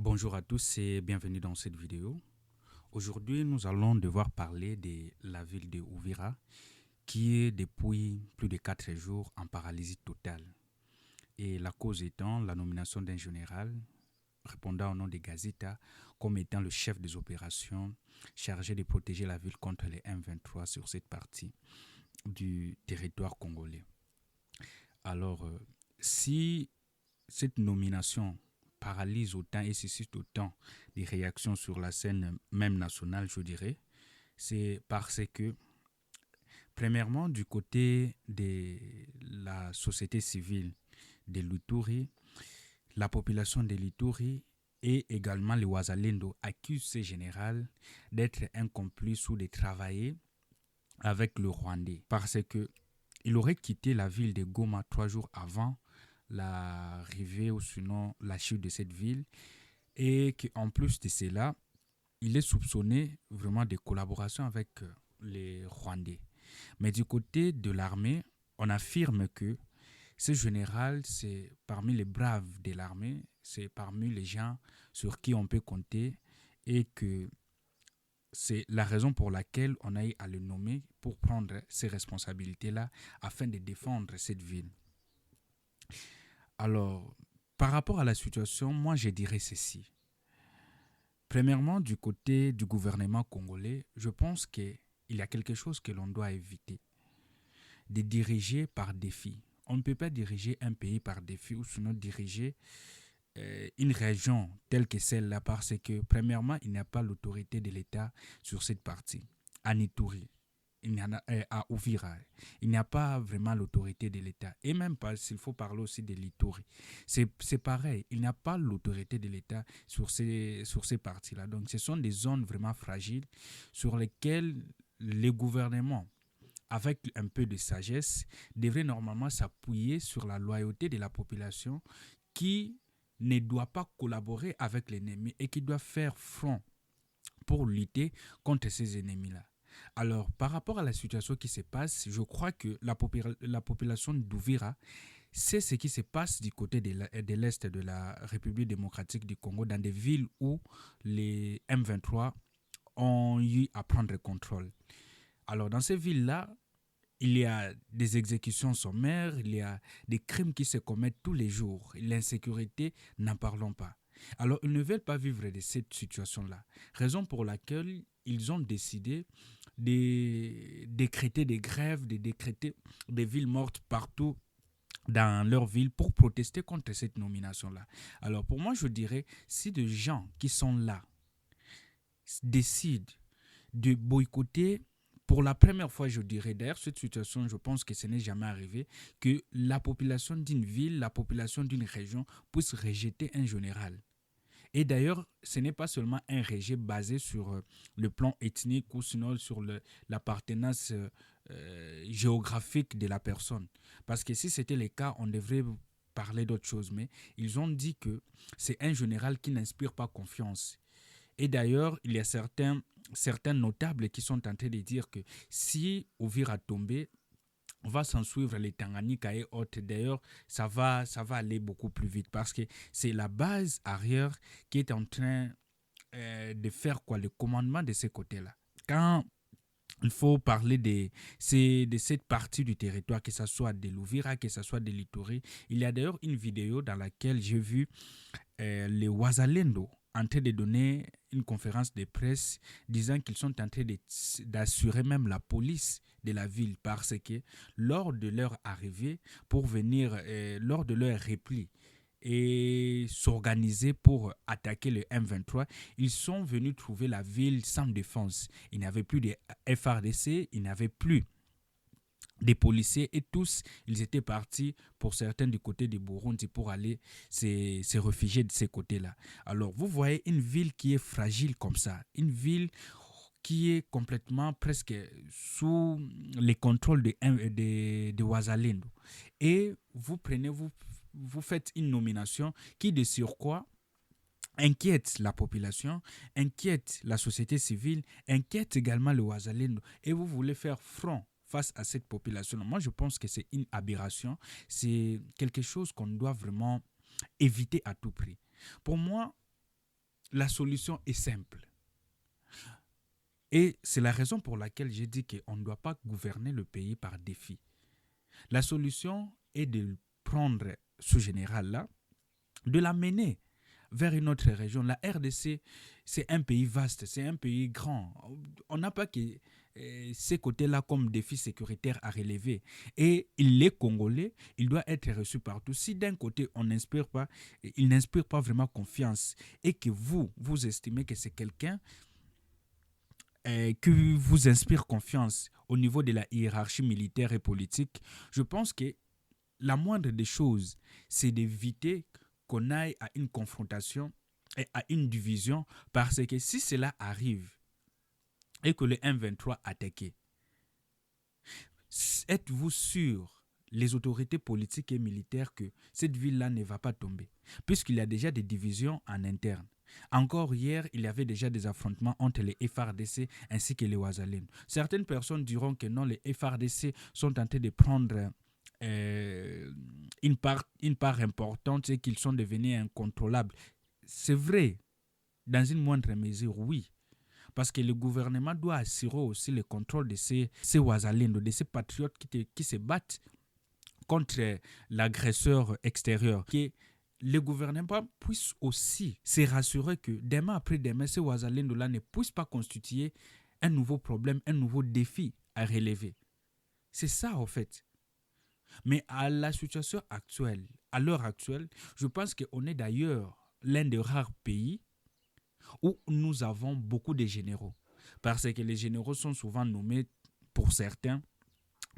Bonjour à tous et bienvenue dans cette vidéo. Aujourd'hui, nous allons devoir parler de la ville de Uvira qui est depuis plus de 4 jours en paralysie totale. Et la cause étant la nomination d'un général répondant au nom de Gazita comme étant le chef des opérations chargé de protéger la ville contre les M23 sur cette partie du territoire congolais. Alors, si cette nomination paralyse autant et suscite autant des réactions sur la scène même nationale, je dirais, c'est parce que, premièrement, du côté de la société civile de l'Uturi, la population de l'Ituri et également les Ouazalendo accusent ce général d'être un complice ou de travailler avec le Rwandais parce que il aurait quitté la ville de Goma 3 jours avant l'arrivée ou sinon la chute de cette ville et qu'en plus de cela, il est soupçonné vraiment de collaboration avec les Rwandais. Mais du côté de l'armée, on affirme que ce général, c'est parmi les braves de l'armée, c'est parmi les gens sur qui on peut compter et que c'est la raison pour laquelle on a eu à le nommer pour prendre ces responsabilités-là afin de défendre cette ville. Alors, par rapport à la situation, moi je dirais ceci. Premièrement, du côté du gouvernement congolais, je pense qu'il y a quelque chose que l'on doit éviter, de diriger par défi. On ne peut pas diriger un pays par défi ou sinon diriger une région telle que celle-là parce que, premièrement, il n'y a pas l'autorité de l'État sur cette partie. À Ituri, il n'y en a, à Uvira, il n'y a pas vraiment l'autorité de l'État. Et même pas, s'il faut parler aussi de l'Ituri, c'est pareil, il n'y a pas l'autorité de l'État sur ces parties-là. Donc ce sont des zones vraiment fragiles sur lesquelles les gouvernements, avec un peu de sagesse, devraient normalement s'appuyer sur la loyauté de la population qui ne doit pas collaborer avec l'ennemi et qui doit faire front pour lutter contre ces ennemis-là. Alors, par rapport à la situation qui se passe, je crois que la population d'Ouvira sait ce qui se passe du côté de l'Est de la République démocratique du Congo, dans des villes où les M23 ont eu à prendre contrôle. Alors, dans ces villes-là, il y a des exécutions sommaires, il y a des crimes qui se commettent tous les jours. L'insécurité, n'en parlons pas. Alors, ils ne veulent pas vivre de cette situation-là. Raison pour laquelle ils ont décidé de décréter des grèves, de décréter des villes mortes partout dans leur ville pour protester contre cette nomination-là. Alors, pour moi, je dirais, si des gens qui sont là décident de boycotter pour la première fois, je dirais, d'ailleurs, cette situation, je pense que ce n'est jamais arrivé, que la population d'une ville, la population d'une région puisse rejeter un général. Et d'ailleurs, ce n'est pas seulement un rejet basé sur le plan ethnique ou sinon sur l'appartenance géographique de la personne. Parce que si c'était le cas, on devrait parler d'autre chose. Mais ils ont dit que c'est un général qui n'inspire pas confiance. Et d'ailleurs, il y a certains notables qui sont tentés de dire que si Ouvir a tombé, on va s'en suivre les Tanganyika et autres. D'ailleurs, ça va aller beaucoup plus vite parce que c'est la base arrière qui est en train de faire quoi, le commandement de ces côtés-là. Quand il faut parler de cette partie du territoire, que ce soit de l'Ouvira, que ce soit de l'Ituri. Il y a d'ailleurs une vidéo dans laquelle j'ai vu les Ouazalendo en train de donner une conférence de presse disant qu'ils sont en train d'assurer même la police de la ville parce que lors de leur arrivée, pour venir, lors de leur repli et s'organiser pour attaquer le M23, ils sont venus trouver la ville sans défense. Il n'y avait plus de FRDC, il n'y avait plus des policiers et tous, ils étaient partis pour certains du côté de Burundi pour aller se réfugier de ces côtés-là. Alors, vous voyez une ville qui est fragile comme ça, une ville qui est complètement presque sous les contrôles de Ouazalendo. Et vous faites une nomination qui, de surcroît, inquiète la population, inquiète la société civile, inquiète également le Ouazalendo. Et vous voulez faire front face à cette population. Moi, je pense que c'est une aberration. C'est quelque chose qu'on doit vraiment éviter à tout prix. Pour moi, la solution est simple. Et c'est la raison pour laquelle j'ai dit qu'on ne doit pas gouverner le pays par défi. La solution est de prendre ce général-là, de l'amener vers une autre région. La RDC, c'est un pays vaste, c'est un pays grand. On n'a pas que ces côtés-là comme défi sécuritaire à relever. Et les Congolais, il doit être reçu partout. Si d'un côté, on n'inspire pas, il n'inspire pas vraiment confiance et que vous estimez que c'est quelqu'un qui vous inspire confiance au niveau de la hiérarchie militaire et politique, je pense que la moindre des choses, c'est d'éviter qu'on aille à une confrontation et à une division, parce que si cela arrive et que le M23 attaque, êtes-vous sûr, les autorités politiques et militaires, que cette ville-là ne va pas tomber, puisqu'il y a déjà des divisions en interne. Encore hier, il y avait déjà des affrontements entre les FARDC ainsi que les Ouazalènes. Certaines personnes diront que non, les FARDC sont en train de prendre une part importante et qu'ils sont devenus incontrôlables. C'est vrai, dans une moindre mesure, oui. Parce que le gouvernement doit assurer aussi le contrôle de ces Ouazalènes, de ces patriotes qui se battent contre l'agresseur extérieur. Que le gouvernement puisse aussi se rassurer que demain après demain, ces Ouazalènes-là ne puissent pas constituer un nouveau problème, un nouveau défi à relever. C'est ça, en fait. Mais à la situation actuelle, à l'heure actuelle, je pense qu'on est d'ailleurs l'un des rares pays où nous avons beaucoup de généraux. Parce que les généraux sont souvent nommés, pour certains,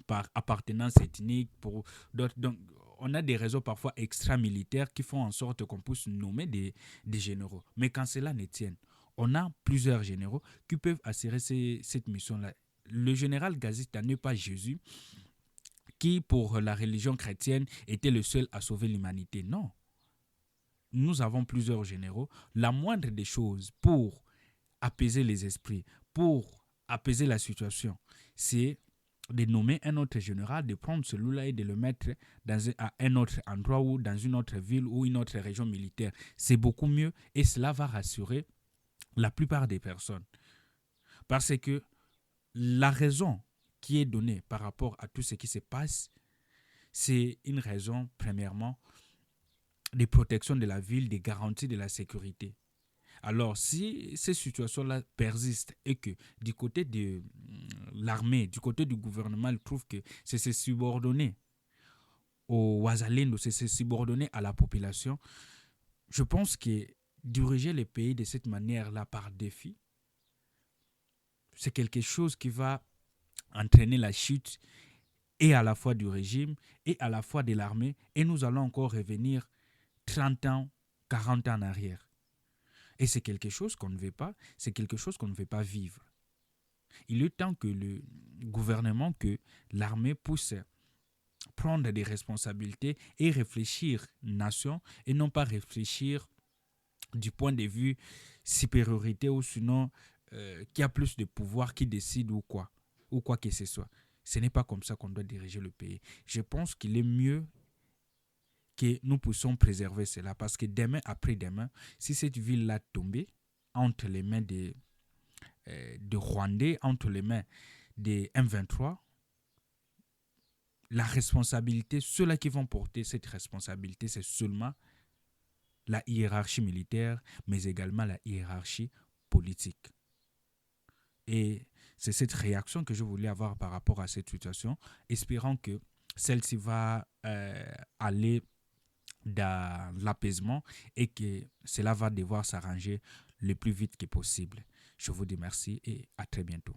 par appartenance ethnique, pour d'autres. Donc, on a des réseaux parfois extra-militaires qui font en sorte qu'on puisse nommer des généraux. Mais quand cela ne tient, on a plusieurs généraux qui peuvent assurer cette mission-là. Le général Gazista n'est pas Jésus, qui pour la religion chrétienne était le seul à sauver l'humanité. Non. Nous avons plusieurs généraux. La moindre des choses pour apaiser les esprits, pour apaiser la situation, c'est de nommer un autre général, de prendre celui-là et de le mettre à un autre endroit ou dans une autre ville ou une autre région militaire. C'est beaucoup mieux et cela va rassurer la plupart des personnes. Parce que la raison qui est donnée par rapport à tout ce qui se passe, c'est une raison, premièrement, de protection de la ville, des garanties de la sécurité. Alors, si ces situations-là persistent et que du côté de l'armée, du côté du gouvernement, ils trouvent que c'est se subordonner aux Ouazalènes, c'est se subordonner à la population, je pense que diriger le pays de cette manière-là par défi, c'est quelque chose qui va entraîner la chute et à la fois du régime et à la fois de l'armée, et nous allons encore revenir 30 ans, 40 ans en arrière. Et c'est quelque chose qu'on ne veut pas, c'est quelque chose qu'on ne veut pas vivre. Il est temps que le gouvernement, que l'armée puisse prendre des responsabilités et réfléchir nation et non pas réfléchir du point de vue supériorité ou sinon qui a plus de pouvoir, qui décide ou quoi que ce soit. Ce n'est pas comme ça qu'on doit diriger le pays. Je pense qu'il est mieux que nous puissions préserver cela parce que demain, après-demain, si cette ville-là tombait entre les mains de Rwandais, entre les mains des M23, la responsabilité, ceux-là qui vont porter cette responsabilité, c'est seulement la hiérarchie militaire, mais également la hiérarchie politique. Et c'est cette réaction que je voulais avoir par rapport à cette situation, espérant que celle-ci va aller dans l'apaisement et que cela va devoir s'arranger le plus vite que possible. Je vous dis merci et à très bientôt.